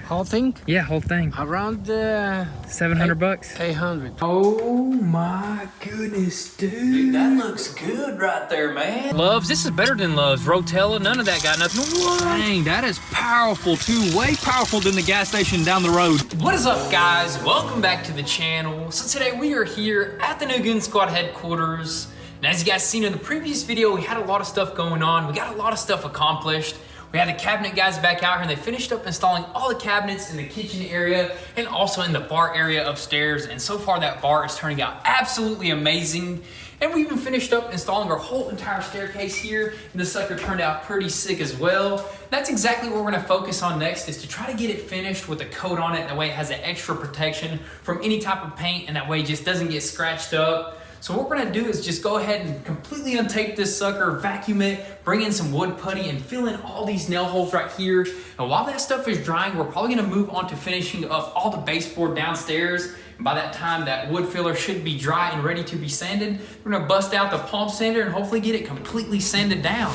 Whole thing? Yeah, whole thing. Around 700 bucks. 800. Oh my goodness, dude. That looks good right there, man. Loves, this is better than Loves. Rotella, none of that got nothing. What? Dang, that is powerful too. Way powerful than the gas station down the road. What is up, guys? Welcome back to the channel. So today we are here at the new Goonzquad headquarters. And as you guys seen in the previous video, we had a lot of stuff going on. We got a lot of stuff accomplished. We had the cabinet guys back out here and they finished up installing all the cabinets in the kitchen area and also in the bar area upstairs. And so far that bar is turning out absolutely amazing. And we even finished up installing our whole entire staircase here. And this sucker turned out pretty sick as well. That's exactly what we're gonna focus on next, is to try to get it finished with a coat on it. And that way it has an extra protection from any type of paint, and that way it just doesn't get scratched up. So what we're gonna do is just go ahead and completely untape this sucker, vacuum it, bring in some wood putty and fill in all these nail holes right here. And while that stuff is drying, we're probably gonna move on to finishing up all the baseboard downstairs. And by that time, that wood filler should be dry and ready to be sanded. We're gonna bust out the palm sander and hopefully get it completely sanded down.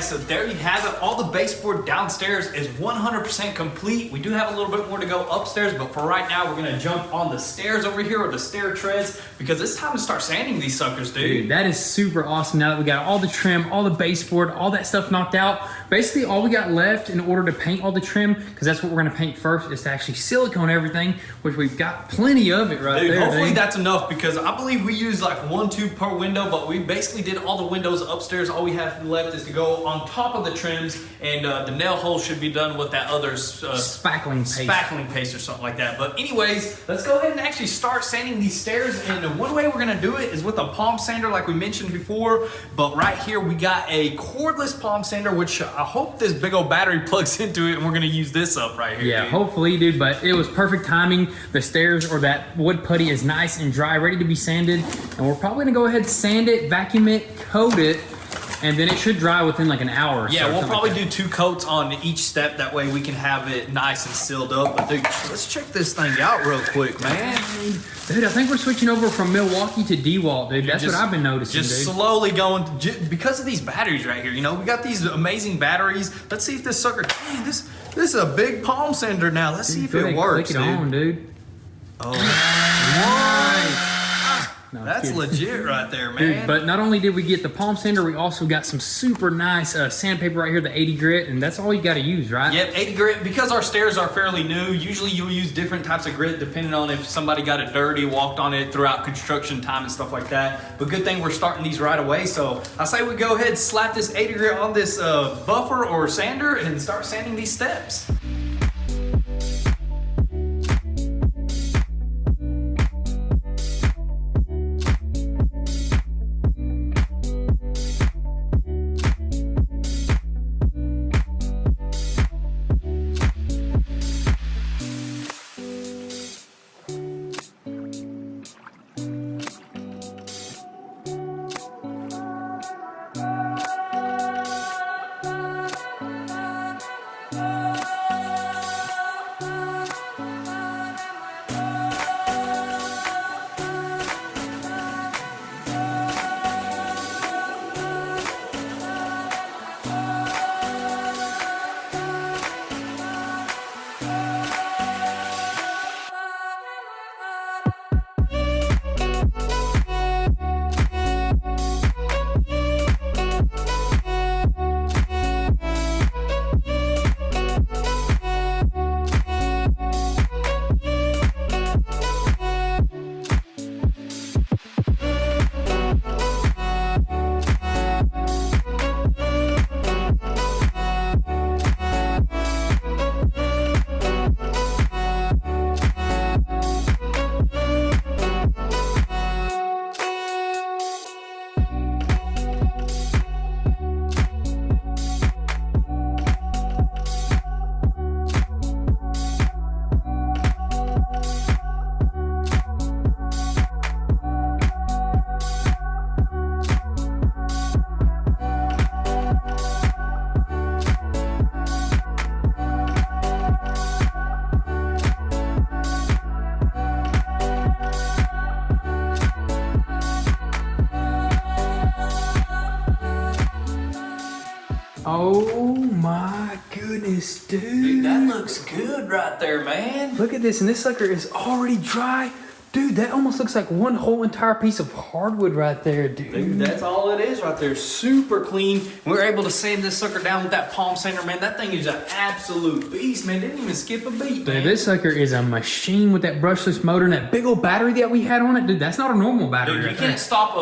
So there you have it. All the baseboard downstairs is 100% complete. We do have a little bit more to go upstairs, but for right now, we're gonna jump on the stairs over here, or the stair treads, because it's time to start sanding these suckers, dude. That is super awesome. Now that we got all the trim, all the baseboard, all that stuff knocked out, basically all we got left in order to paint all the trim, because that's what we're gonna paint first, is to actually silicone everything, which we've got plenty of it right there. Hopefully that's enough, because I believe we used like 1, 2 per window, but we basically did all the windows upstairs. All we have left is to go on top of the trims, and the nail holes should be done with that other spackling paste or something like that. But anyways, let's go ahead and actually start sanding these stairs. And one way we're gonna do it is with a palm sander, like we mentioned before. But right here we got a cordless palm sander, which I hope this big old battery plugs into it, and we're gonna use this up right here. Yeah, dude. Hopefully, dude. But it was perfect timing. The stairs, or that wood putty, is nice and dry, ready to be sanded. And we're probably gonna go ahead, sand it, vacuum it, coat it, and then it should dry within like an hour or so. Yeah, we'll probably do 2 coats on each step. That way we can have it nice and sealed up. But dude, let's check this thing out real quick, man. Dude, I think we're switching over from Milwaukee to DeWalt, dude. That's what I've been noticing, just dude. Slowly going, because of these batteries right here. You know, we got these amazing batteries. Let's see if this sucker, dang, this is a big palm sander now. Let's see if it works, click it on, dude. Oh, No, That's legit right there, man. Dude, but not only did we get the palm sander, we also got some super nice sandpaper right here, the 80 grit, and that's all you got to use, right? Yep, 80 grit. Because our stairs are fairly new, usually you'll use different types of grit depending on if somebody got it dirty, walked on it throughout construction time and stuff like that. But good thing we're starting these right away. So I say we go ahead and slap this 80 grit on this buffer or sander and start sanding these steps. Oh my goodness, dude. Dude, that looks good right there, man. Look at this, and this sucker is already dry. Dude, that almost looks like one whole entire piece of hardwood right there, dude. Dude, that's all it is right there. Super clean. We were able to sand this sucker down with that palm sander, man. That thing is an absolute beast, man. Didn't even skip a beat, man. Dude, this sucker is a machine with that brushless motor and that big old battery that we had on it. Dude, that's not a normal battery. Dude, you can't stop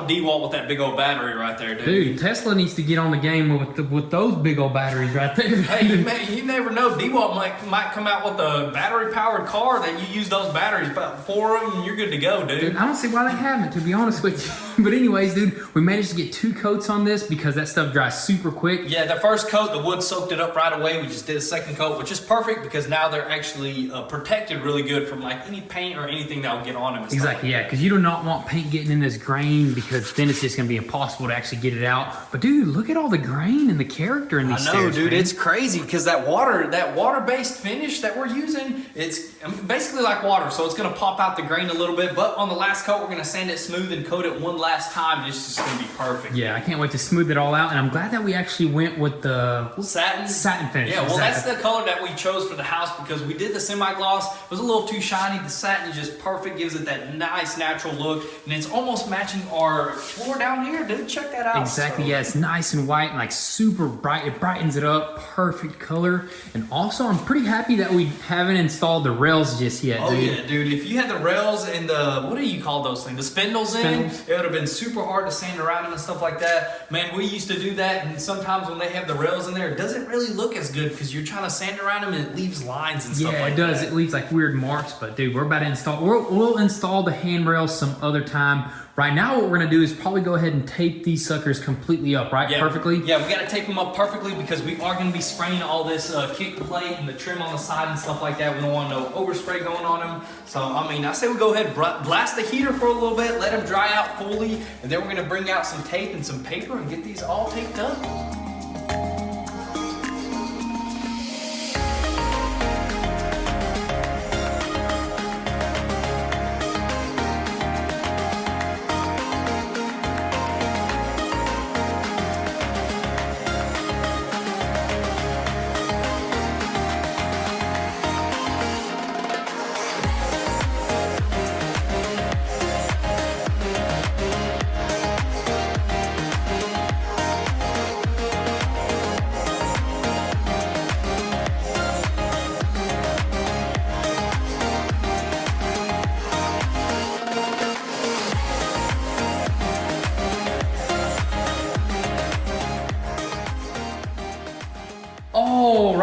a D-wall with that big old battery right there, dude. Dude, Tesla needs to get on the game with those big old batteries right there. Hey, you never know. D-Wall might come out with a battery-powered car that you use those batteries, about 4 of them, and you're good to go, dude. I don't see why they haven't, to be honest with you. But anyways, dude, we managed to get 2 coats on this because that stuff dries super quick. Yeah, the first coat, the wood soaked it up right away. We just did a second coat, which is perfect because now they're actually protected really good from like any paint or anything that will get on them. Exactly, yeah, because you do not want paint getting in this grain because then it's just going to be impossible to actually get it out. But dude, look at all the grain and the character in these stairs. I know, dude, man. it's crazy because that water-based finish that we're using, it's basically like water, so it's going to pop out the grain a little bit, but on the last coat, we're going to sand it smooth and coat it one last time. It's just going to be perfect. Yeah, I can't wait to smooth it all out, and I'm glad that we actually went with the satin finish. Yeah, well, that's the color that we chose for the house because we did the semi-gloss. It was a little too shiny. The satin is just perfect, gives it that nice natural look, and it's almost matching our floor down here, dude. Check that out. Exactly, yeah, it's nice and white and like super bright. It brightens it up, perfect color. And also, I'm pretty happy that we haven't installed the rails just yet, dude. Oh yeah, dude, if you had the rails and the, what do you call those things? The spindles in, it would have been super hard to sand around them and stuff like that. Man, we used to do that, and sometimes when they have the rails in there, it doesn't really look as good because you're trying to sand around them and it leaves lines and stuff like that. Yeah, it does. It leaves like weird marks, but dude, we're about to install, we'll install the handrails some other time. Right now, what we're gonna do is probably go ahead and tape these suckers completely up, right? Yeah, perfectly? Yeah, we gotta tape them up perfectly because we are gonna be spraying all this kick plate and the trim on the side and stuff like that. We don't want no overspray going on them. So, I mean, I say we go ahead and blast the heater for a little bit, let them dry out fully, and then we're gonna bring out some tape and some paper and get these all taped up.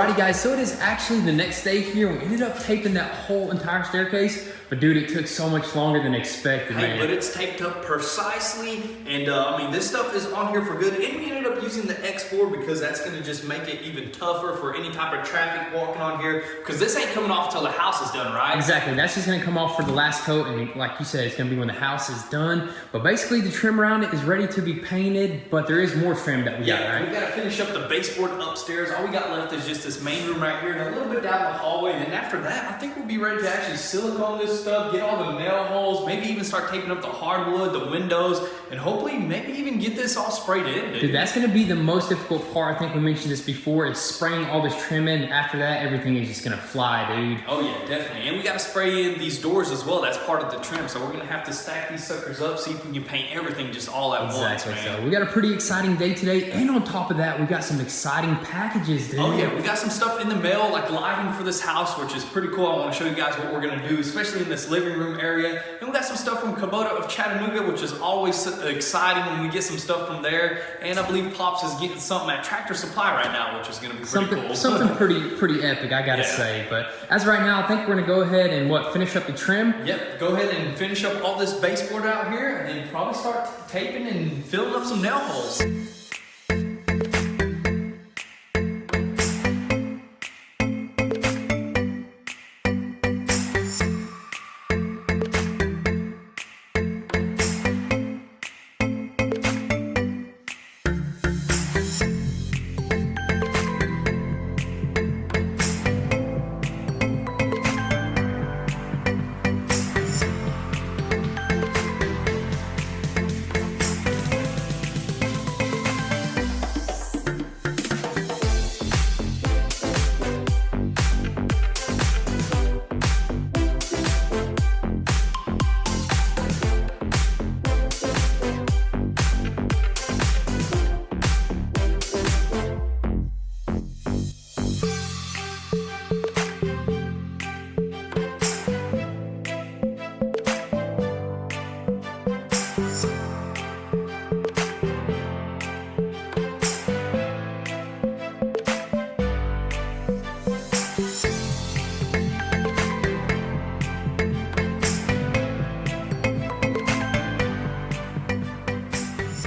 Alrighty guys, so it is actually the next day here. We ended up taping that whole entire staircase, but dude, it took so much longer than expected, man. But it's taped up precisely, and I mean, this stuff is on here for good, and we ended up using the X4 because that's gonna just make it even tougher for any type of traffic walking on here, because this ain't coming off till the house is done, right? Exactly, that's just gonna come off for the last coat, and like you said, it's gonna be when the house is done. But basically, the trim around it is ready to be painted, but there is more trim that we got, right? We gotta finish up the baseboard upstairs. All we got left is just this main room right here, and a little bit down the hallway, and then after that, I think we'll be ready to actually silicone this stuff, get all the nail holes, maybe even start taping up the hardwood, the windows, and hopefully maybe even get this all sprayed in, dude. Dude, that's gonna be the most difficult part. I think we mentioned this before, is spraying all this trim in. After that, everything is just gonna fly, dude. Oh yeah, definitely. And we gotta spray in these doors as well. That's part of the trim. So we're gonna have to stack these suckers up, see if we can paint everything just all at once, man. So we got a pretty exciting day today. And on top of that, we got some exciting packages, dude. Oh yeah, we got some stuff in the mail, like lighting for this house, which is pretty cool. I wanna show you guys what we're gonna do, especially in this living room area. And we got some stuff from Kubota of Chattanooga, which is always exciting when we get some stuff from there. And I believe Pops is getting something at Tractor Supply right now, which is gonna be pretty cool. Something pretty epic, I gotta say. But as of right now, I think we're gonna go ahead and finish up the trim. Yep, go ahead and finish up all this baseboard out here, and then probably start taping and filling up some nail holes.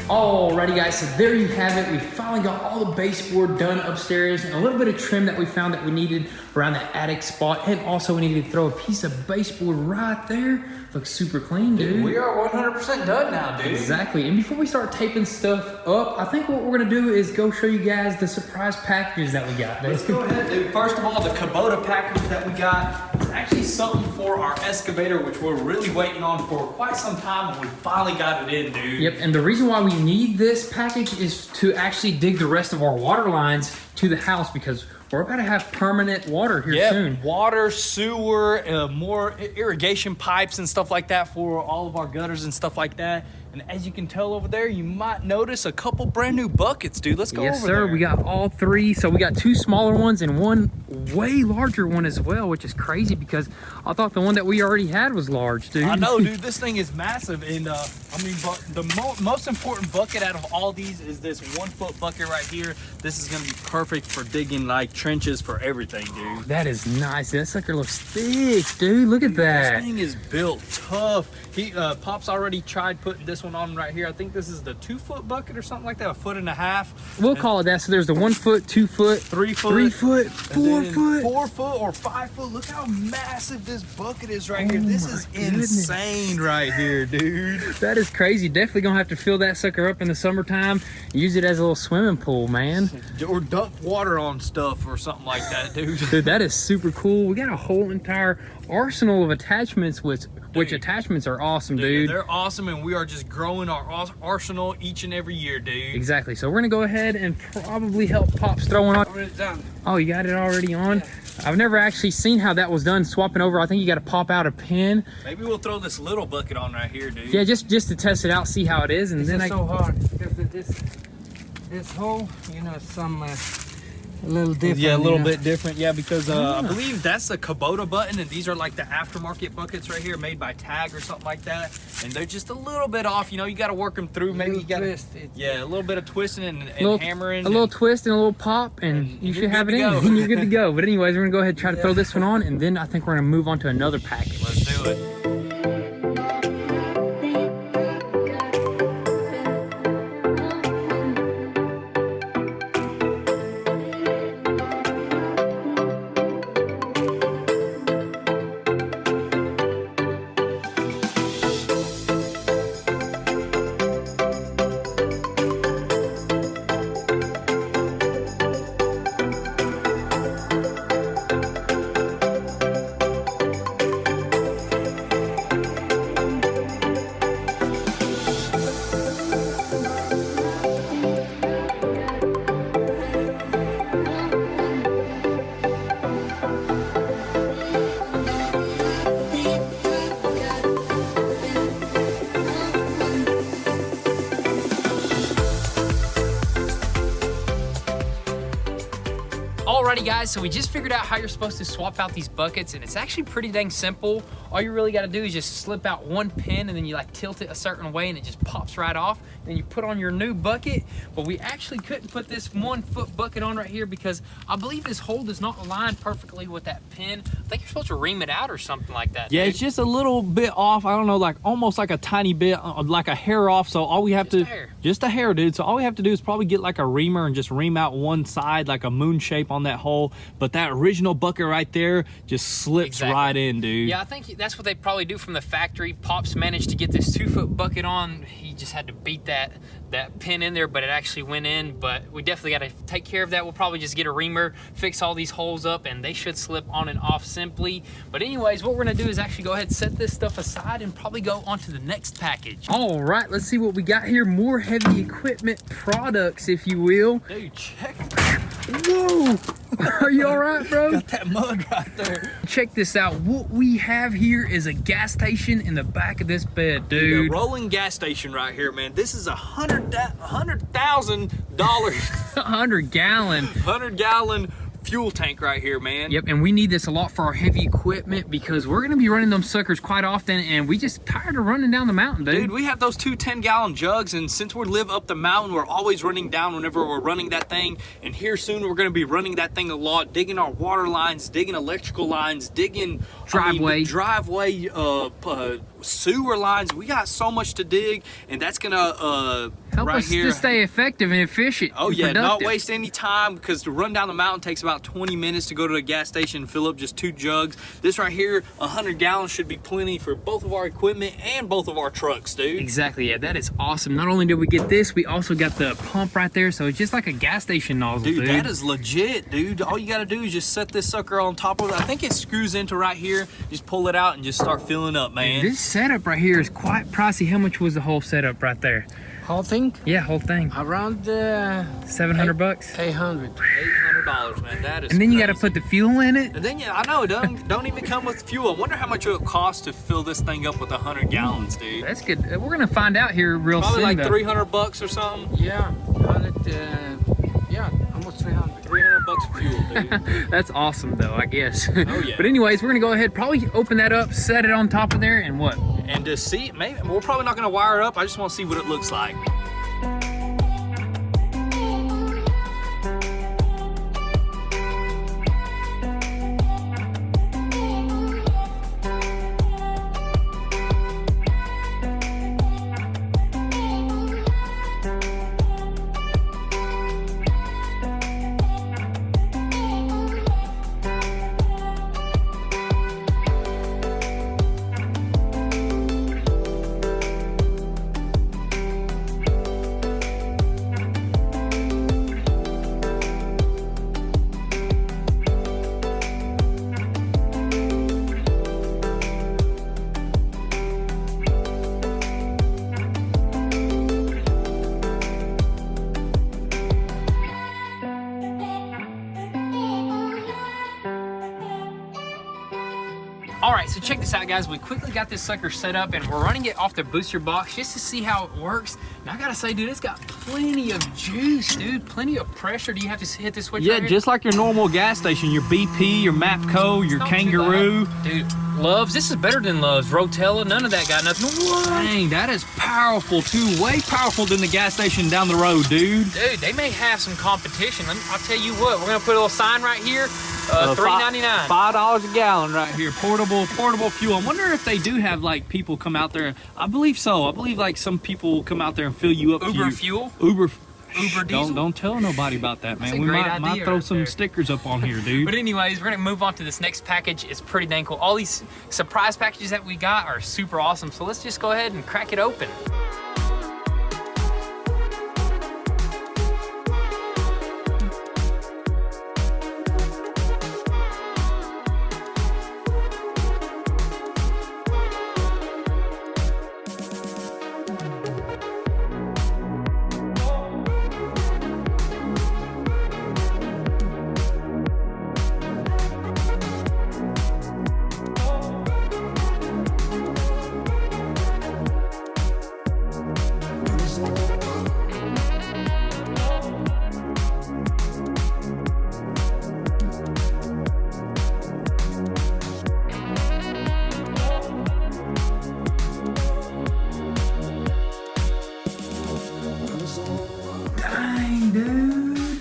Alrighty guys, so there you have it. We finally got all the baseboard done upstairs and a little bit of trim that we found that we needed around that attic spot, and also we needed to throw a piece of baseboard right there. Looks super clean, dude. We are 100% done now, dude. Exactly. And before we start taping stuff up, I think what we're gonna do is go show you guys the surprise packages that we got. Let's go ahead, dude. First of all, the Kubota package that we got is actually something for our excavator, which we're really waiting on for quite some time, and we finally got it in, dude. Yep, and the reason why we need this package is to actually dig the rest of our water lines to the house, because we're about to have permanent water here soon. Water, sewer, more irrigation pipes and stuff like that for all of our gutters and stuff like that. And as you can tell over there, you might notice a couple brand new buckets, dude. Let's go over there. Yes, sir. We got all three. So we got two smaller ones and one way larger one as well, which is crazy because I thought the one that we already had was large, dude. I know, dude. This thing is massive. And I mean, but the most important bucket out of all these is this 1 foot bucket right here. This is going to be perfect for digging like trenches for everything, dude. That is nice. That sucker looks thick, dude. Look at that. This thing is built tough. Pop's already tried putting this one on right here. I think this is the 2 foot bucket or something like that, 1.5 feet. We'll call it that. So there's the 1 foot, 2 foot, 3 foot, 3 foot, 4 foot, 4 foot or 5 foot. Look how massive this bucket is right here. This is insane right here, dude. That is crazy. Definitely gonna have to fill that sucker up in the summertime. Use it as a little swimming pool, man. Or dump water on stuff or something like that, dude. Dude, that is super cool. We got a whole entire arsenal of attachments, which attachments are awesome, dude. They're awesome, and we are just growing our arsenal each and every year, dude. Exactly. So we're gonna go ahead and probably help Pops throw one on. Already done. Oh, you got it already on? Yeah. I've never actually seen how that was done, swapping over. I think you got to pop out a pin. Maybe we'll throw this little bucket on right here, dude. Yeah, just to test it out, see how it is, and this is so hard because this hole, you know, some A little different. Yeah, a little bit different. Yeah, because I believe that's the Kubota button, and these are like the aftermarket buckets right here, made by Tag or something like that. And they're just a little bit off. You know, you got to work them through. Maybe you got to, yeah, a little bit of twisting and hammering. A little twist and a little pop, and you should have it in, and you're good to go. But anyways, we're gonna go ahead and try to throw this one on, and then I think we're gonna move on to another package. Let's do it. Alrighty guys, so we just figured out how you're supposed to swap out these buckets, and it's actually pretty dang simple. All you really gotta do is just slip out one pin, and then you like tilt it a certain way, and it just pops right off. Then you put on your new bucket. But we actually couldn't put this 1 foot bucket on right here because I believe this hole does not align perfectly with that pin. I think you're supposed to ream it out or something like that. Yeah, dude. it's just a little bit off. I don't know, like almost like a tiny bit, like a hair off. So all we have just a hair, dude. So all we have to do is probably get like a reamer and just ream out one side, like a moon shape on that hole. But that original bucket right there just slips right in, dude. Yeah, I think that's what they probably do from the factory. Pops managed to get this 2 foot bucket on. He just had to beat that pin in there, but it actually went in. But we definitely got to take care of that. We'll probably just get a reamer, fix all these holes up, and they should slip on and off simply. But anyways, what we're gonna do is actually go ahead and set this stuff aside and probably go on to the next package. All right, let's see what we got here. More heavy equipment products, if you will. Dude, check. Whoa! Are you all right, bro? Got that mud right there. Check this out. What we have here is a gas station in the back of this bed, dude. A rolling gas station right here, man. This is $100,000. 100 gallon. 100 gallon fuel tank right here, man. Yep, and we need this a lot for our heavy equipment because we're gonna be running them suckers quite often, and we just tired of running down the mountain, dude. Dude, we have those 2 10-gallon jugs, and since we live up the mountain, we're always running down whenever we're running that thing. And here soon, we're gonna be running that thing a lot, digging our water lines, digging electrical lines, digging driveway, sewer lines. We got so much to dig, and that's gonna help us to stay effective and efficient. Oh yeah, not waste any time, because to run down the mountain takes about 20 minutes to go to the gas station and fill up just 2 jugs. This right here, 100 gallons should be plenty for both of our equipment and both of our trucks, dude. Exactly, yeah, that is awesome. Not only did we get this, we also got the pump right there, so it's just like a gas station nozzle, dude. That is legit, dude. All you gotta do is just set this sucker on top of it. I think it screws into right here. Just pull it out and just start filling up, man. This setup right here is quite pricey. How much was the whole setup right there? Whole thing? Yeah, whole thing. Around 700 bucks? 800. $800, man. That is And then crazy. you gotta put the fuel in it? And then, yeah, I know, it don't even come with fuel. I wonder how much it would cost to fill this thing up with 100 gallons, dude. That's good. We're gonna find out here real soon. Probably like though. $300 or something. Yeah, 100, yeah, almost 300. $300 fuel, dude. That's awesome though, I guess. Oh yeah. But anyways, we're gonna go ahead, probably open that up, set it on top of there, and what? And to see, maybe we're probably not gonna wire it up. I just want to see what it looks like. All right, so check this out, guys. We quickly got this sucker set up and we're running it off the booster box just to see how it works. And I gotta say, dude, it's got plenty of juice, dude. Plenty of pressure. Do you have to hit this switch? Yeah, right here? just like your normal gas station, your BP, your Mapco, your Not too Kangaroo. bad. Dude, Love's, this is better than Love's. Rotella, none of that got nothing. What? Dang, that is powerful too. Way powerful than the gas station down the road, dude. Dude, they may have some competition. I'll tell you what, we're gonna put a little sign right here. $3.99. $5 a gallon right here. Portable fuel. I wonder if they do have like people come out there. I believe so. I believe like some people will come out there and fill you up. Uber fuel? Uber diesel? Don't tell nobody about that, man. That's a We great might idea throw right some there. stickers up on here, dude. But anyways, we're gonna move on to this next package. It's pretty dang cool. All these surprise packages that we got are super awesome. So let's just go ahead and crack it open.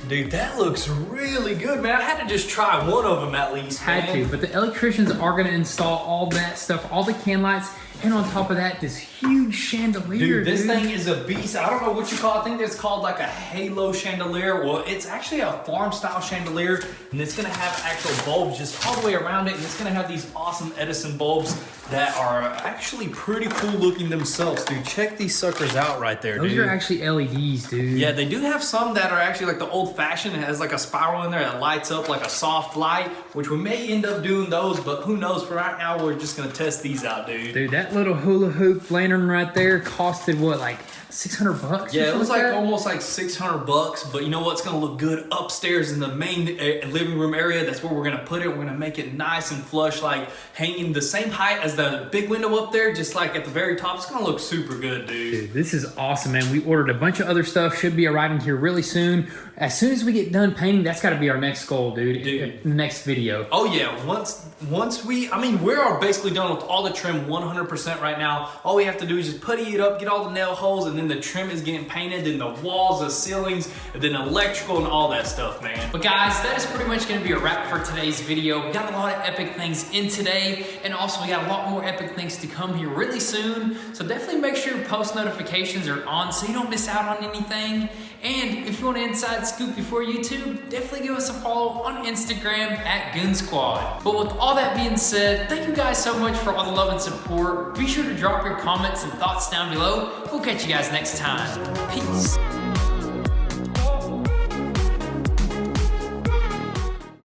Dude, that looks really good, man. I had to just try one of them at least. Had to, but the electricians are gonna install all that stuff, all the can lights, and on top of that, this huge chandelier, Dude, this thing is a beast. I don't know what you call it. I think it's called like a halo chandelier. Well, it's actually a farm style chandelier, and it's gonna have actual bulbs just all the way around it, and it's gonna have these awesome Edison bulbs that are actually pretty cool looking themselves, dude. Check these suckers out right there, Those dude. are actually LEDs, dude. Yeah, they do have some that are actually like the old fashioned. It has like a spiral in there that lights up like a soft light, which we may end up doing those, but who knows? For right now, we're just gonna test these out, dude. Dude, that little hula hoop lantern right there costed what, like $600? Yeah, it was like that? almost like $600, but you know what's gonna look good upstairs in the main living room area? That's where we're gonna put it. We're gonna make it nice and flush, like hanging the same height as the big window up there, just like at the very top. It's gonna look super good, dude. Dude, this is awesome, man. We ordered a bunch of other stuff. Should be arriving here really soon. As soon as we get done painting, that's got to be our next goal, dude. Dude. The next video. Oh yeah, once we, I mean, we're basically done with all the trim 100% right now. All we have to do is just putty it up, get all the nail holes, and then the trim is getting painted, and the walls, the ceilings, and then electrical and all that stuff, man. But guys, that is pretty much going to be a wrap for today's video. We got a lot of epic things in today, and also we got a lot more epic things to come here really soon. So definitely make sure your post notifications are on so you don't miss out on anything. And if you want an inside scoop before YouTube, definitely give us a follow on Instagram at Goonzquad. But with all that being said, thank you guys so much for all the love and support. Be sure to drop your comments and thoughts down below. We'll catch you guys next time. Peace.